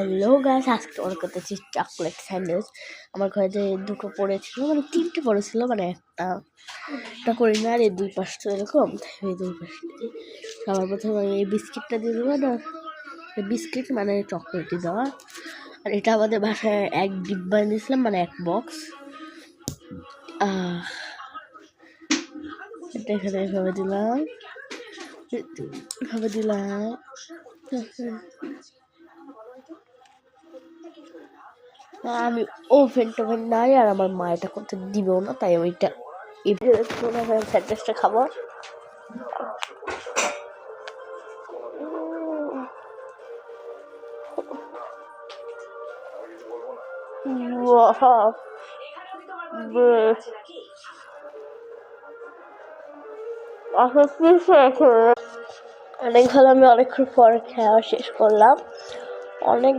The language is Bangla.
হ্যালো গাইস, আজকে অর্ডার করতেছি চকলেট স্যান্ডউইচ। আমার ঘরে যে দুটো পড়েছিল, মানে তিনটে পড়েছিল, মানে একটা করি না, আর এই দুই পাশটা এরকম, এই দুই পাশটা সবার প্রথমে এই বিস্কিটটা দিয়ে দেবো না, বিস্কিট মানে চকলেটই দেওয়া। আর এটা আমাদের বাসায় এক ডিব্বা নিয়েছিলাম, মানে এক বক্স। এটা এখানে এভাবে দিলাম, এভাবে দিলাম। আমি ওভেন টোভেন নাই, আর আমার মা এটা করতে দিবেও না, তাই ওইটা স্যান্ডউইচটা খাবো। অনেক ভালো, আমি অনেকক্ষণ পরে খাওয়া শেষ করলাম। অনেক